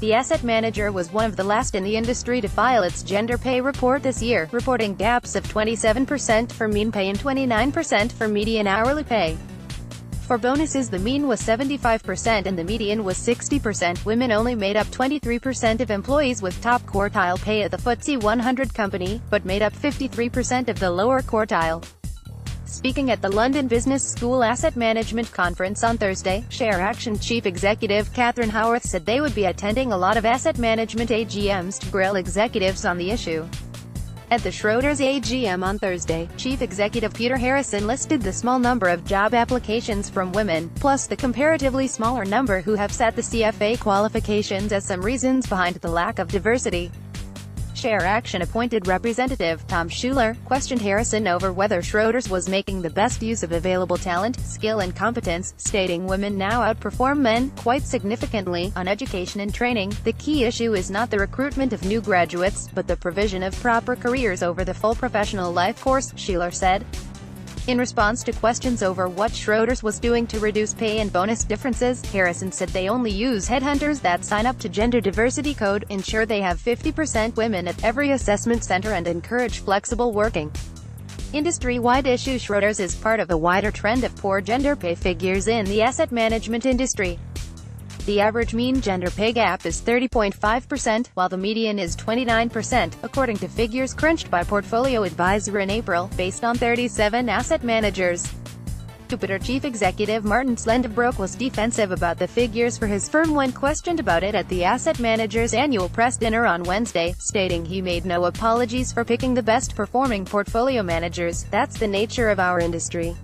The asset manager was one of the last in the industry to file its gender pay report this year, reporting gaps of 27% for mean pay and 29% for median hourly pay. For bonuses, the mean was 75% and the median was 60%. Women only made up 23% of employees with top quartile pay at the FTSE 100 company, but made up 53% of the lower quartile. Speaking at the London Business School Asset Management Conference on Thursday, Shareaction Chief Executive Catherine Howarth said they would be attending a lot of asset management AGMs to grill executives on the issue. At the Schroders AGM on Thursday, Chief Executive Peter Harrison listed the small number of job applications from women, plus the comparatively smaller number who have set the CFA qualifications as some reasons behind the lack of diversity. Shareaction appointed Representative Tom Schuler questioned Harrison over whether Schroders was making the best use of available talent, skill and competence, stating women now outperform men, quite significantly, on education and training. The key issue is not the recruitment of new graduates, but the provision of proper careers over the full professional life course, Schuler said. In response to questions over what Schroders was doing to reduce pay and bonus differences, Harrison said they only use headhunters that sign up to Gender Diversity Code, ensure they have 50% women at every assessment center and encourage flexible working. Industry-wide issue. Schroders is part of a wider trend of poor gender pay figures in the asset management industry. The average mean gender pay gap is 30.5%, while the median is 29%, according to figures crunched by Portfolio Advisor in April, based on 37 asset managers. Jupiter Chief Executive Martin Slendenbroek was defensive about the figures for his firm when questioned about it at the asset manager's annual press dinner on Wednesday, stating he made no apologies for picking the best-performing portfolio managers. "That's the nature of our industry.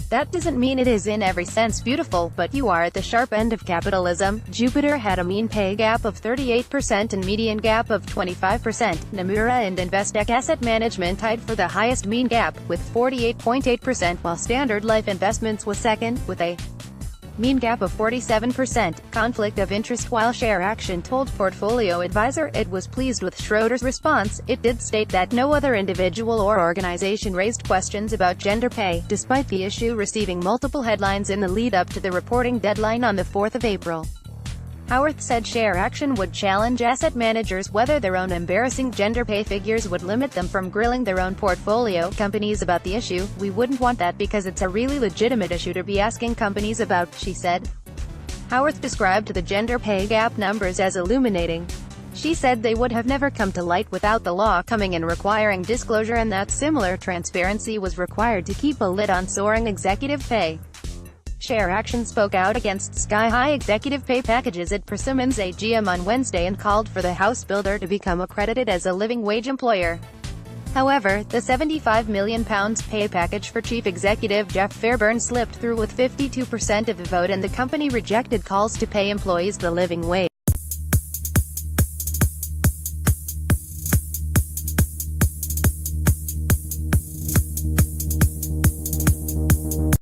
That doesn't mean it is in every sense beautiful, but you are at the sharp end of capitalism." Jupiter had a mean pay gap of 38% and median gap of 25%. Nomura and Investec Asset Management tied for the highest mean gap, with 48.8%, while Standard Life Investments was second, with a mean gap of 47%. Conflict of interest. While Shareaction told Portfolio Advisor it was pleased with Schroders' response, it did state that no other individual or organization raised questions about gender pay, despite the issue receiving multiple headlines in the lead-up to the reporting deadline on the 4th of April. Howarth said Shareaction would challenge asset managers whether their own embarrassing gender pay figures would limit them from grilling their own portfolio companies about the issue. "We wouldn't want that because it's a really legitimate issue to be asking companies about," she said. Howarth described the gender pay gap numbers as illuminating. She said they would have never come to light without the law coming and requiring disclosure, and that similar transparency was required to keep a lid on soaring executive pay. Shareaction spoke out against sky-high executive pay packages at Persimmon's AGM on Wednesday and called for the house builder to become accredited as a living wage employer. However, the £75 million pay package for Chief Executive Jeff Fairburn slipped through with 52% of the vote, and the company rejected calls to pay employees the living wage.